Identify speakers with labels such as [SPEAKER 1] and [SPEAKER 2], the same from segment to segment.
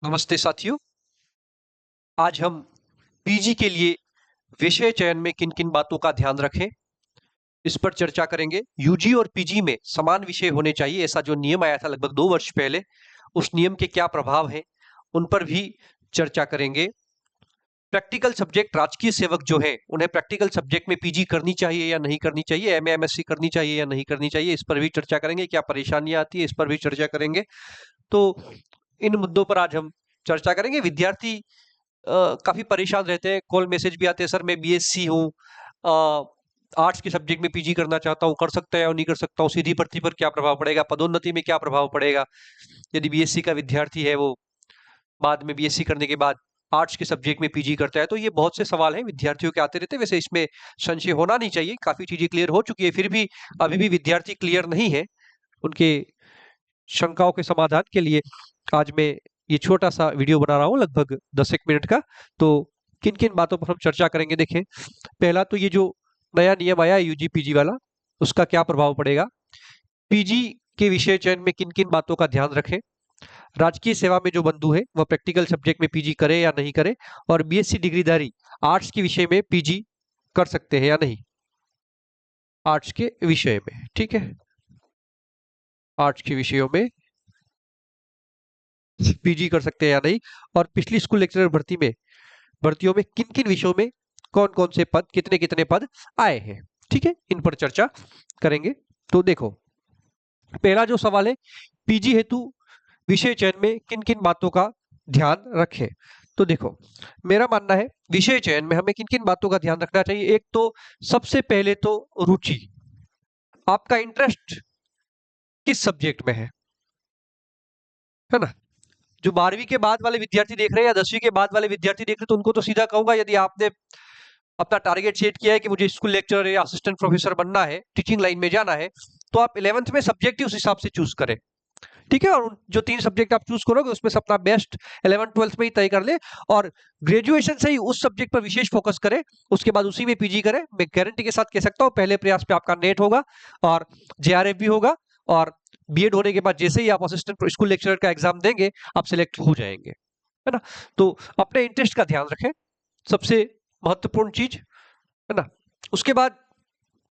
[SPEAKER 1] नमस्ते साथियों। आज हम पीजी के लिए विषय चयन में किन किन बातों का ध्यान रखें इस पर चर्चा करेंगे। यूजी और पीजी में समान विषय होने चाहिए, ऐसा जो नियम आया था लगभग 2 वर्ष पहले, उस नियम के क्या प्रभाव हैं उन पर भी चर्चा करेंगे। प्रैक्टिकल सब्जेक्ट राजकीय सेवक जो है उन्हें प्रैक्टिकल सब्जेक्ट में पीजी करनी चाहिए या नहीं करनी चाहिए, एमए एमएससी करनी चाहिए या नहीं करनी चाहिए, इस पर भी चर्चा करेंगे। क्या परेशानियां आती है इस पर भी चर्चा करेंगे। तो इन मुद्दों पर आज हम चर्चा करेंगे। विद्यार्थी काफी परेशान रहते हैं, कॉल मैसेज भी आते हैं, सर मैं बीएससी हूँ, आर्ट्स के सब्जेक्ट में पीजी करना चाहता हूँ, कर सकता है या नहीं कर सकता हूँ, सीधी भर्ती पर क्या प्रभाव पड़ेगा, पदोन्नति में क्या प्रभाव पड़ेगा, यदि बीएससी का विद्यार्थी है वो बाद में बीएससी करने के बाद आर्ट्स के सब्जेक्ट में पीजी करता है। तो ये बहुत से सवाल हैं विद्यार्थियों के आते रहते हैं। वैसे इसमें संशय होना नहीं चाहिए, काफी चीजें क्लियर हो चुकी है, फिर भी अभी भी विद्यार्थी क्लियर नहीं है। उनके शंकाओं के समाधान के लिए आज मैं ये छोटा सा वीडियो बना रहा हूँ, लगभग 10 मिनट का। तो किन किन बातों पर हम चर्चा करेंगे, देखें। पहला तो ये जो नया नियम आया है यूजी पीजी वाला, उसका क्या प्रभाव पड़ेगा। पीजी के विषय चयन में किन किन बातों का ध्यान रखें। राजकीय सेवा में जो बंधु है वह प्रैक्टिकल सब्जेक्ट में पीजी करे या नहीं करे, और बीएससी डिग्रीधारी आर्ट्स के विषय में पीजी कर सकते हैं या नहीं, आर्ट्स के विषय में, ठीक है, आर्ट्स के विषयों में पीजी कर सकते हैं या नहीं। और पिछली स्कूल लेक्चरर भर्तियों में किन किन विषयों में कौन कौन से पद, कितने कितने पद आए हैं, ठीक है, इन पर चर्चा करेंगे। तो देखो, पहला जो सवाल है, पीजी हेतु विषय चयन में किन किन बातों का ध्यान रखें। तो देखो, मेरा मानना है विषय चयन में हमें किन किन बातों का ध्यान रखना चाहिए। एक तो सबसे पहले तो रुचि, आपका इंटरेस्ट किस सब्जेक्ट में है ना। जो 12वीं के बाद वाले विद्यार्थी देख रहे हैं या 10वीं के बाद वाले विद्यार्थी देख रहे हैं, तो उनको तो सीधा कहूंगा, यदि आपने अपना टारगेट सेट किया है कि मुझे स्कूल लेक्चरर या असिस्टेंट प्रोफेसर बनना है, टीचिंग लाइन में जाना है, तो आप 11th में सब्जेक्ट ही उस हिसाब से चूज करें, ठीक है। और जो 3 सब्जेक्ट आप चूज करोगे उसमें से अपना बेस्ट 11th-12th में ही तय कर ले, और ग्रेजुएशन से ही उस सब्जेक्ट पर विशेष फोकस करें, उसके बाद उसी में पीजी करें। मैं गारंटी के साथ कह सकता हूं, पहले प्रयास पे आपका नेट होगा और जेआरएफ भी होगा, और बीएड होने के बाद जैसे ही आप असिस्टेंट स्कूल लेक्चरर का एग्जाम देंगे आप सिलेक्ट हो जाएंगे, है ना। तो अपने इंटरेस्ट का ध्यान रखें, सबसे महत्वपूर्ण चीज, है ना। उसके बाद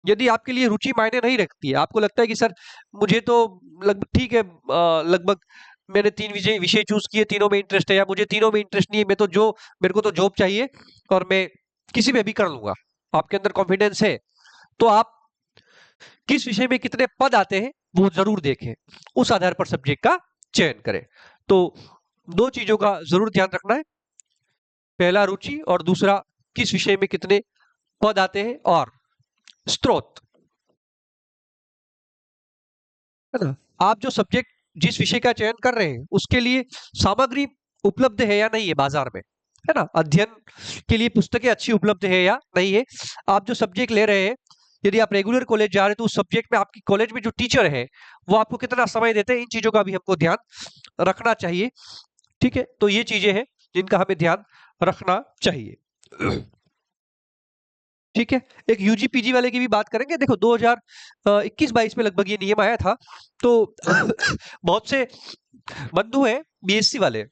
[SPEAKER 1] यदि आपके लिए रुचि मायने नहीं रखती है, आपको लगता है कि सर मुझे तो लगभग ठीक है, लगभग मैंने 3 विषय विषय चूज किए, तीनों में इंटरेस्ट है, या मुझे तीनों में इंटरेस्ट नहीं है, मैं तो जो मेरे को तो जॉब चाहिए और मैं किसी में भी कर लूंगा, आपके अंदर कॉन्फिडेंस है, तो आप किस विषय में कितने पद आते हैं वो जरूर देखें, उस आधार पर सब्जेक्ट का चयन करें। तो 2 चीजों का जरूर ध्यान रखना है, पहला रुचि, और दूसरा किस विषय में कितने पद आते हैं, और स्रोत, है ना। आप जो सब्जेक्ट जिस विषय का चयन कर रहे हैं उसके लिए सामग्री उपलब्ध है या नहीं है बाजार में, है ना। अध्ययन के लिए पुस्तकें अच्छी उपलब्ध है या नहीं है। आप जो सब्जेक्ट ले रहे हैं, यदि आप रेगुलर कॉलेज जा रहे हैं तो उस सब्जेक्ट में आपकी कॉलेज में जो टीचर है वो आपको कितना समय देते हैं, इन चीजों का भी हमको ध्यान रखना चाहिए, ठीक है। तो ये चीजें हैं जिनका हमें ध्यान रखना चाहिए, ठीक है। एक यूजी पीजी वाले की भी बात करेंगे। देखो 2021-22 में लगभग ये नियम आया था, तो बहुत से बंधु हैं बीएससी वाले,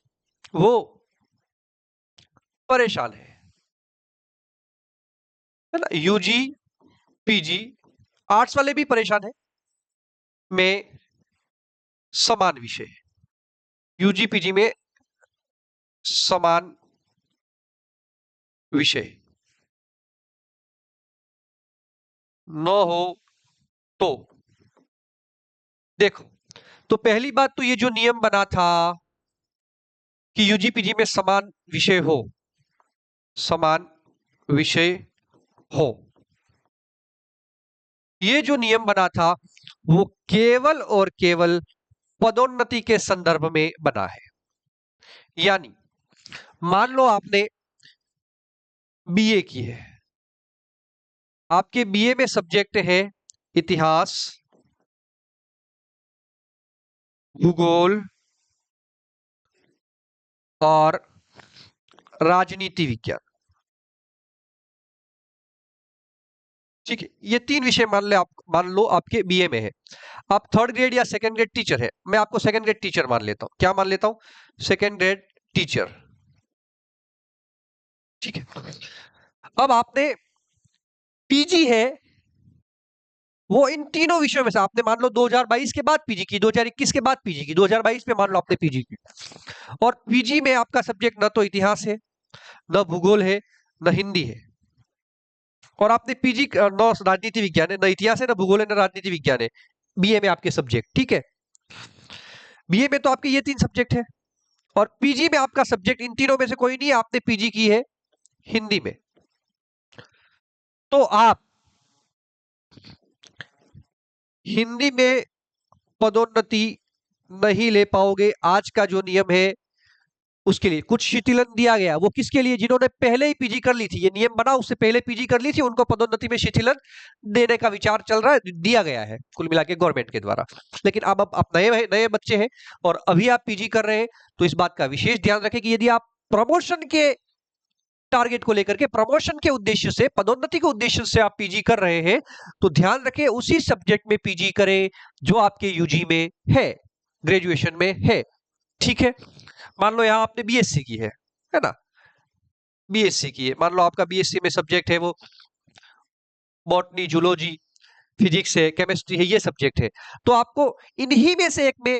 [SPEAKER 1] वो परेशान है ना। यूजी पीजी आर्ट्स वाले भी परेशान है, में समान विषय, यूजी पीजी में समान विषय न हो तो देखो, तो पहली बात तो ये जो नियम बना था कि यूजी पीजी में समान विषय हो, समान विषय हो, ये जो नियम बना था वो केवल और केवल पदोन्नति के संदर्भ में बना है। यानी मान लो आपने बीए की है, आपके बीए में सब्जेक्ट है इतिहास, भूगोल और राजनीति विज्ञान, ठीक है। ये 3 विषय मान लो आपके बीए में है। आप 3rd ग्रेड या 2nd ग्रेड टीचर है, मैं आपको 2nd ग्रेड टीचर मान लेता हूं। क्या मान लेता हूं? 2nd grade teacher. ठीक है, अब आपने पीजी है वो इन तीनों विषयों में से आपने मान लो 2022 के बाद पीजी की, 2021 के बाद पीजी की, 2022 में मान लो आपने पीजी की, और पीजी में आपका सब्जेक्ट न तो इतिहास है, न भूगोल है, न हिंदी है, और आपने पीजी न राजनीति विज्ञान है, न इतिहास है, न भूगोल है, न राजनीति विज्ञान है, बीए में आपके सब्जेक्ट। ठीक है, बीए में तो आपके ये 3 सब्जेक्ट है, और पीजी में आपका सब्जेक्ट इन तीनों में से कोई नहीं है, आपने पीजी की है हिंदी में। तो आप हिंदी में पदोन्नति नहीं ले पाओगे। आज का जो नियम है उसके लिए कुछ शिथिलन दिया गया, वो किसके लिए? जिन्होंने पहले ही पीजी कर ली थी, ये नियम बना उससे पहले पीजी कर ली थी, उनको पदोन्नति में शिथिलन देने का विचार चल रहा है, दिया गया है कुल मिला के गवर्नमेंट के द्वारा। लेकिन अब आप नए नए बच्चे हैं और अभी आप पीजी कर रहे हैं, तो इस बात का विशेष ध्यान रखें कि यदि आप प्रमोशन के टारगेट को लेकर के, प्रमोशन के उद्देश्य से, पदोन्नति के उद्देश्य से आप पीजी कर रहे हैं, तो ध्यान रखें उसी सब्जेक्ट में पीजी करें जो आपके यूजी में है, ग्रेजुएशन में है। ठीक है, मान लो यहां आपने बीएससी की है ना, बीएससी की है, मान लो आपका बीएससी में सब्जेक्ट है वो बॉटनी, जूलॉजी, फिजिक्स है, केमिस्ट्री है, ये सब्जेक्ट है, तो आपको इन्हीं में से एक में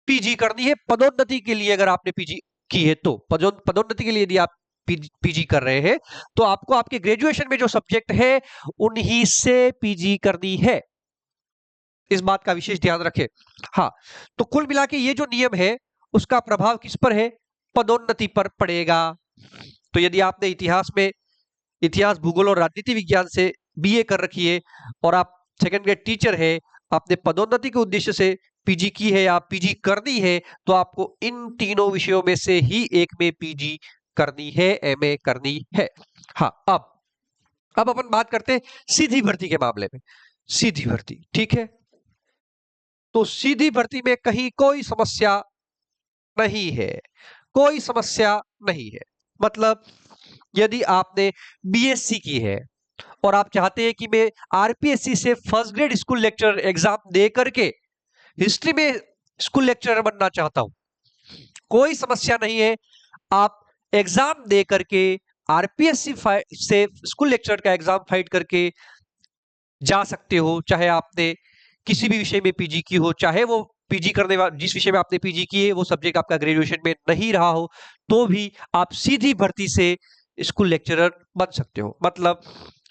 [SPEAKER 1] पीजी करनी है पदोन्नति के लिए। अगर आपने पीजी की है तो पदोन्नति के लिए यदि आप पीजी कर रहे हैं, तो आपको आपके ग्रेजुएशन में जो सब्जेक्ट है उन्हीं से पीजी करनी है। इस बात का विशेष ध्यान रखें। हाँ, तो कुल मिला के ये जो नियम है उसका प्रभाव किस पर है? पदोन्नति पर पड़ेगा। तो यदि आपने इतिहास, भूगोल और राजनीति विज्ञान से बीए कर रखी है और आप सेकंड ग्रेड टीचर है, आपने पदोन्नति के उद्देश्य से पीजी की है या पीजी करनी है, तो आपको इन तीनों विषयों में से ही एक में पीजी करनी है, एमए करनी है। हाँ, अब अपन बात करते हैं सीधी भर्ती के मामले में। सीधी भर्ती, ठीक है, तो सीधी भर्ती में कहीं कोई समस्या नहीं है, कोई समस्या नहीं है। मतलब यदि आपने बीएससी की है और आप चाहते हैं कि मैं आरपीएससी से first grade school lecturer exam दे करके हिस्ट्री में स्कूल लेक्चरर बनना चाहता हूं, कोई समस्या नहीं है। आप एग्जाम दे करके आरपीएससी से स्कूल लेक्चरर का एग्जाम फाइट करके जा सकते हो, चाहे आपने किसी भी विषय में पीजी की हो, चाहे वो पीजी करने वाले जिस विषय में आपने पीजी की है वो सब्जेक्ट आपका ग्रेजुएशन में नहीं रहा हो, तो भी आप सीधी भर्ती से स्कूल लेक्चरर बन सकते हो। मतलब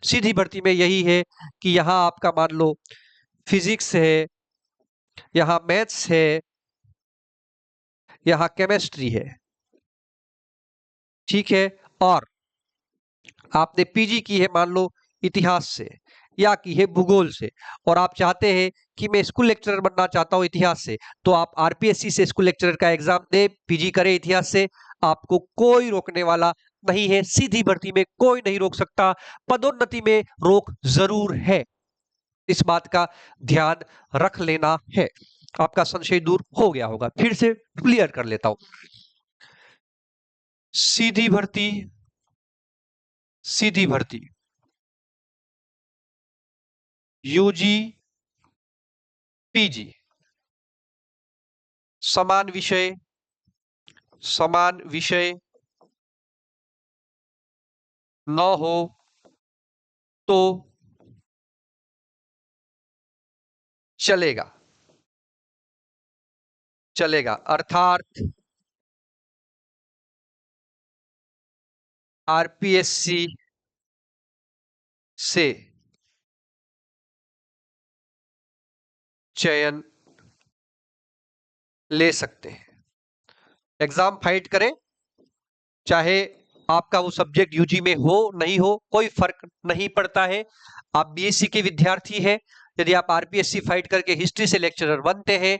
[SPEAKER 1] सीधी भर्ती में यही है कि यहां आपका मान लो फिजिक्स है, यहां मैथ्स है, यहां केमिस्ट्री है, ठीक है, और आपने पीजी की है मान लो इतिहास से या की है भूगोल से, और आप चाहते हैं कि मैं स्कूल लेक्चरर बनना चाहता हूं इतिहास से, तो आप आरपीएससी से स्कूल लेक्चरर का एग्जाम दे, पीजी करें इतिहास से, आपको कोई रोकने वाला नहीं है। सीधी भर्ती में कोई नहीं रोक सकता, पदोन्नति में रोक जरूर है। इस बात का ध्यान रख लेना है। आपका संशय दूर हो गया होगा। फिर से क्लियर कर लेता हूं। सीधी भर्ती, सीधी भर्ती यूजी पीजी समान विषय, समान विषय न हो तो चलेगा, चलेगा, अर्थात आरपीएससी से चयन ले सकते हैं। एग्जाम फाइट करें, चाहे आपका वो सब्जेक्ट यूजी में हो नहीं हो, कोई फर्क नहीं पड़ता है। आप बीएससी के विद्यार्थी हैं, यदि आप आरपीएससी फाइट करके हिस्ट्री से लेक्चरर बनते हैं,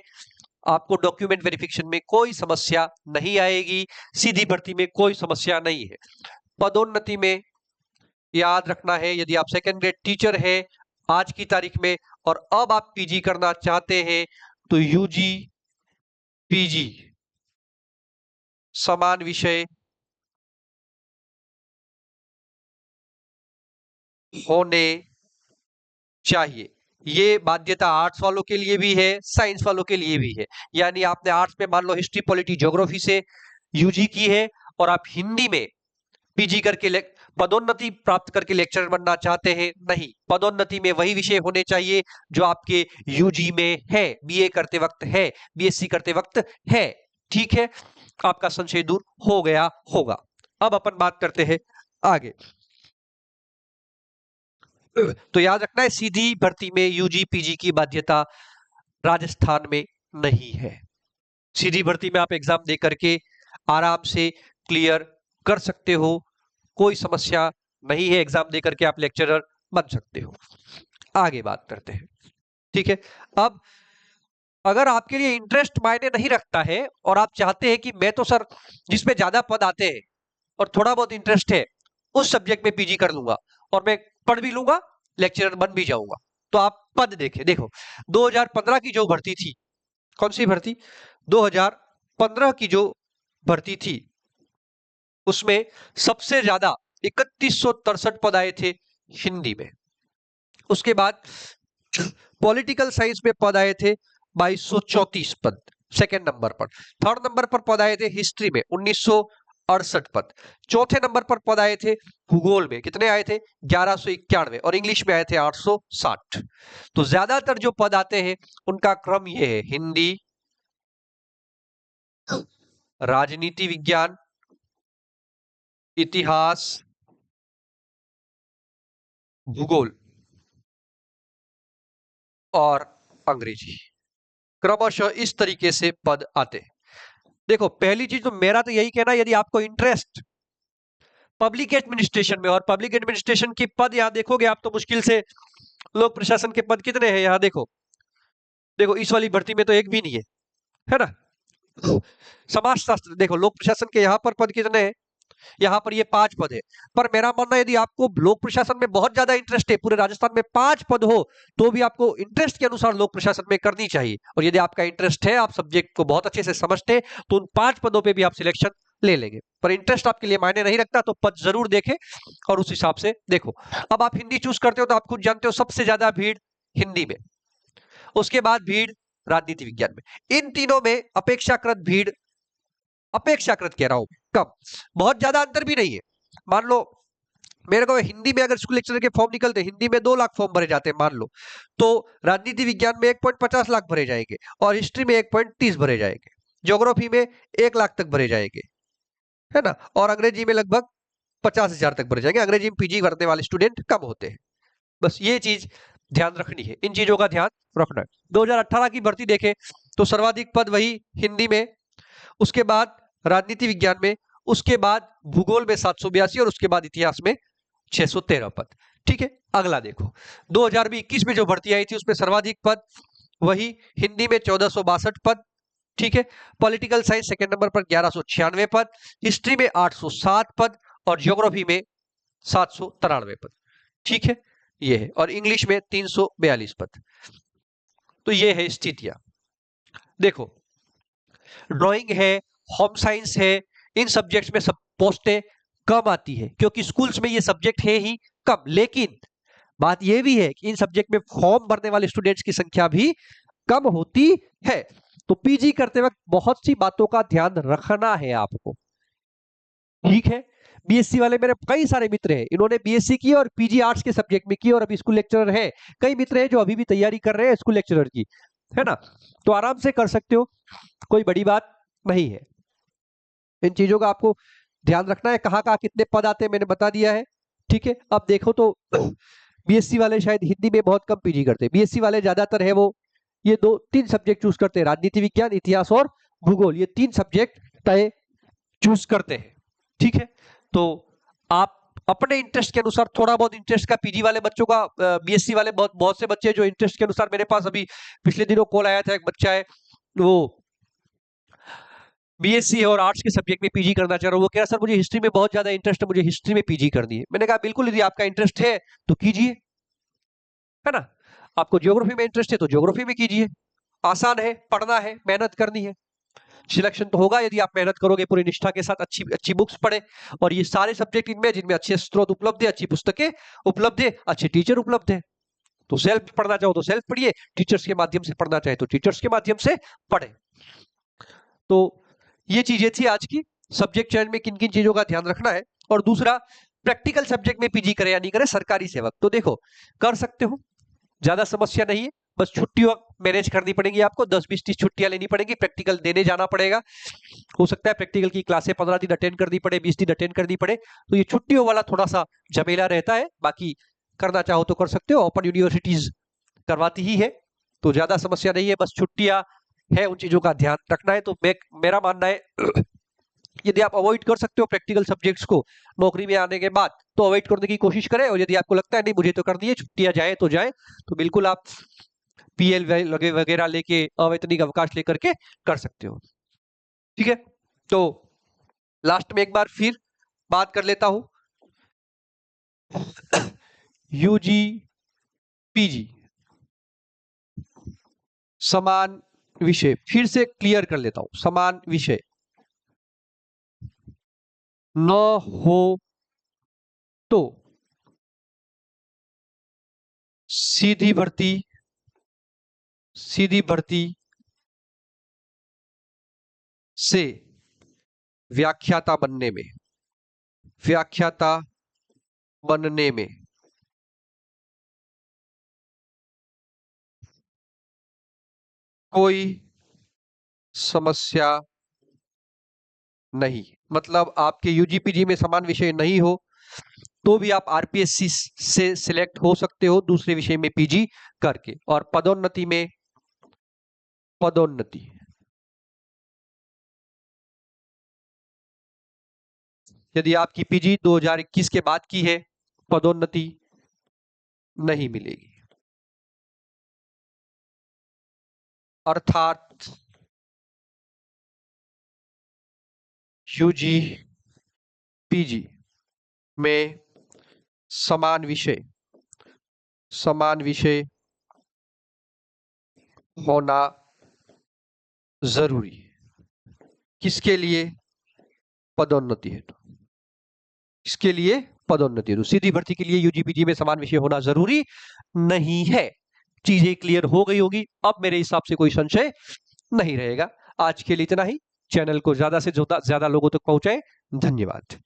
[SPEAKER 1] आपको डॉक्यूमेंट वेरिफिकेशन में कोई समस्या नहीं आएगी, सीधी भर्ती में कोई समस्या नहीं है। पदोन्नति में याद रखना है, यदि आप सेकेंड ग्रेड टीचर है आज की तारीख में और अब आप पीजी करना चाहते हैं, तो यूजी पीजी समान विषय होने चाहिए। ये बाध्यता आर्ट्स वालों के लिए भी है, साइंस वालों के लिए भी है। यानी आपने आर्ट्स में मान लो हिस्ट्री पॉलिटी ज्योग्राफी से यूजी की है और आप हिंदी में पीजी करके पदोन्नति प्राप्त करके लेक्चरर बनना चाहते हैं, नहीं, पदोन्नति में वही विषय होने चाहिए जो आपके यूजी में है, बीए करते वक्त है, बीएससी करते वक्त है। ठीक है, आपका संशय दूर हो गया होगा। अब अपन बात करते हैं आगे। तो याद रखना है, सीधी भर्ती में यूजी पीजी की बाध्यता राजस्थान में नहीं है। सीधी भर्ती में आप एग्जाम दे करके आराम से क्लियर कर सकते हो, कोई समस्या नहीं है, एग्जाम दे करके आप लेक्चरर बन सकते हो। आगे बात करते हैं। ठीक है, अब अगर आपके लिए इंटरेस्ट मायने नहीं रखता है और आप चाहते हैं कि मैं तो सर जिसमें ज्यादा पद आते हैं और थोड़ा बहुत इंटरेस्ट है उस सब्जेक्ट में पीजी कर लूंगा और मैं पढ़ भी लूंगा, लेक्चरर बन भी जाऊंगा, तो आप पद देखें। देखो 2015 की जो भर्ती थी, कौन सी भर्ती, 2015 की जो भर्ती थी उसमें सबसे ज्यादा 3163 पद आए थे हिंदी में। उसके बाद पॉलिटिकल साइंस में पद आए थे 2234 पद सेकेंड नंबर पर। थर्ड नंबर पर पद आए थे हिस्ट्री में 1968 पद। चौथे नंबर पर पद आए थे भूगोल में, कितने आए थे 1191, और इंग्लिश में आए थे 860। तो ज्यादातर जो पद आते हैं उनका क्रम ये है, हिंदी, राजनीति विज्ञान, इतिहास, भूगोल और अंग्रेजी, क्रमशः इस तरीके से पद आते हैं। देखो पहली चीज तो मेरा तो यही कहना है, यदि आपको इंटरेस्ट पब्लिक एडमिनिस्ट्रेशन में, और पब्लिक एडमिनिस्ट्रेशन की पद यहां देखोगे आप तो मुश्किल से, लोक प्रशासन के पद कितने हैं यहां देखो, देखो इस वाली भर्ती में तो एक भी नहीं है ना। समाज शास्त्र देखो, लोक प्रशासन के यहाँ पर पद कितने हैं, यहाँ पर ये 5 पद है। पर मेरा मानना है यदि आपको लोक प्रशासन में बहुत ज्यादा इंटरेस्ट है, पूरे राजस्थान में 5 पद हो तो भी आपको इंटरेस्ट के अनुसार लोक प्रशासन में करनी चाहिए। और यदि आपका इंटरेस्ट है, आप सब्जेक्ट को बहुत अच्छे से समझते हैं, तो उन 5 पदों पे भी आप सिलेक्शन ले लेंगे। पर इंटरेस्ट आपके लिए मायने नहीं रखता तो पद जरूर देखें और उस हिसाब से देखो। अब आप हिंदी चूज करते हो तो आप खुद जानते हो सबसे ज्यादा भीड़ हिंदी में, उसके बाद भीड़ राजनीति विज्ञान में। इन तीनों में अपेक्षाकृत भीड़, अपेक्षाकृत कह रहा हूं कम, बहुत ज्यादा अंतर भी नहीं है। मान लो मेरे को हिंदी में अगर स्कूल लेक्चरर के फॉर्म निकलते, हिंदी में 2 लाख फॉर्म भरे जाते हैं मान लो, तो राजनीति विज्ञान में 1.50 लाख भरे जाएंगे और हिस्ट्री में 1.30 भरे जाएंगे, ज्योग्राफी में 1 लाख तक भरे जाएंगे, है ना, और अंग्रेजी में लगभग 50,000 तक भरे जाएंगे। अंग्रेजी में पीजी करने वाले स्टूडेंट कम होते हैं, बस ये चीज ध्यान रखनी है, इन चीजों का ध्यान रखना है। 2018 की भर्ती देखें तो सर्वाधिक पद वही हिंदी में, उसके बाद राजनीति विज्ञान में, उसके बाद भूगोल में 782 और उसके बाद इतिहास में 613 पद। ठीक है, अगला देखो 2021 में जो भर्ती आई थी उसमें सर्वाधिक पद वही हिंदी में 1462 पद। ठीक है, पॉलिटिकल साइंस सेकंड नंबर पर 1196 पद, हिस्ट्री में 807 पद और ज्योग्राफी में 793 पद। ठीक है, ये है, और इंग्लिश में 342 पद। तो ये है स्थितियां। देखो ड्राइंग है, होम साइंस है, इन सब्जेक्ट्स में सब पोस्टें कम आती है क्योंकि स्कूल्स में ये सब्जेक्ट है ही कम। लेकिन बात यह भी है कि इन सब्जेक्ट में फॉर्म भरने वाले स्टूडेंट्स की संख्या भी कम होती है। तो पीजी करते वक्त बहुत सी बातों का ध्यान रखना है आपको। ठीक है, बीएससी वाले मेरे कई सारे मित्र हैं, इन्होंने बीएससी की और पीजी आर्ट्स के सब्जेक्ट में की और अभी स्कूल लेक्चरर है। कई मित्र हैं जो अभी भी तैयारी कर रहे हैं स्कूल लेक्चरर की, है ना, तो आराम से कर सकते हो, कोई बड़ी बात नहीं है। इन चीजों का आपको ध्यान रखना है, कहाँ कहाँ कितने पद आते हैं मैंने बता दिया है। ठीक है, अब देखो तो बीएससी वाले शायद हिंदी में बहुत कम पीजी करते हैं, बीएससी वाले ज्यादातर है वो ये 2-3 सब्जेक्ट चूज करते हैं, राजनीति विज्ञान, इतिहास और भूगोल, ये 3 सब्जेक्ट तय चूज करते हैं। ठीक है, तो आप अपने इंटरेस्ट के अनुसार थोड़ा बहुत इंटरेस्ट का, पीजी वाले बच्चों का, बीएससी वाले बहुत से बच्चे जो इंटरेस्ट के अनुसार, मेरे पास अभी पिछले दिनों कॉल आया था, एक बच्चा है वो बीएससी और आर्ट्स के सब्जेक्ट में पीजी करना चाह रहा हूं, वो कह रहा सर मुझे हिस्ट्री में बहुत ज्यादा इंटरेस्ट है, मुझे हिस्ट्री में पीजी करनी है। मैंने कहा बिल्कुल, यदि आपका इंटरेस्ट है तो कीजिए, है ना। आपको ज्योग्राफी में इंटरेस्ट है तो ज्योग्राफी में कीजिए, आसान है, पढ़ना है, मेहनत करनी है, सिलेक्शन तो होगा यदि आप मेहनत करोगे पूरी निष्ठा के साथ, अच्छी अच्छी बुक्स पढ़े, और ये सारे सब्जेक्ट इनमें जिनमें अच्छे स्रोत उपलब्ध है, अच्छी पुस्तकें उपलब्ध है, अच्छे टीचर उपलब्ध है। तो सेल्फ पढ़ना चाहो तो सेल्फ पढ़िए, टीचर्स के माध्यम से पढ़ना चाहे तो टीचर्स के माध्यम से पढ़े। तो ये चीजें थी आज की। सब्जेक्ट चयन में किन किन चीजों का ध्यान रखना है। और दूसरा, प्रैक्टिकल सब्जेक्ट में पीजी करे या नहीं करे सरकारी सेवक, तो देखो कर सकते हो, ज्यादा समस्या नहीं है, बस छुट्टियां मैनेज करनी पड़ेगी आपको, 10-20-30 छुट्टियां लेनी पड़ेगी, प्रैक्टिकल देने जाना पड़ेगा। हो सकता है प्रैक्टिकल की क्लासें 15 दिन अटेंड करनी पड़े, 20 दिन अटेंड करनी पड़े, तो ये छुट्टियों वाला थोड़ा सा झमेला रहता है। बाकी करना चाहो तो कर सकते हो, ओपन यूनिवर्सिटीज करवाती ही है, तो ज्यादा समस्या नहीं है, बस छुट्टियां है उन चीजों का ध्यान रखना है। तो मेरा मानना है यदि आप अवॉइड कर सकते हो प्रैक्टिकल सब्जेक्ट्स को नौकरी में आने के बाद, तो अवॉइड करने की कोशिश करें। और यदि आपको लगता है नहीं मुझे तो करनी है, छुट्टियां जाए तो जाए, तो बिल्कुल आप पीएल वगैरह लेके अवैतनिक अवकाश लेकर के कर सकते हो। ठीक है, तो लास्ट में एक बार फिर बात कर लेता हूं, यूजी पीजी समान विषय, फिर से क्लियर कर लेता हूं, समान विषय न हो तो सीधी भर्ती से व्याख्याता बनने में कोई समस्या नहीं। मतलब आपके यूजीपीजी में समान विषय नहीं हो तो भी आप आरपीएससी से सिलेक्ट हो सकते हो दूसरे विषय में पीजी करके। और पदोन्नति यदि आपकी पीजी 2021 के बाद की है, पदोन्नति नहीं मिलेगी। अर्थात यूजी पीजी में समान विषय होना जरूरी है। किसके लिए? पदोन्नति हेतु। इसके लिए पदोन्नति हेतु। सीधी भर्ती के लिए यूजीपीजी में समान विषय होना जरूरी नहीं है। चीजें क्लियर हो गई होगी, अब मेरे हिसाब से कोई संशय नहीं रहेगा। आज के लिए इतना ही। चैनल को ज्यादा से ज्यादा लोगों तक पहुंचाएं। धन्यवाद।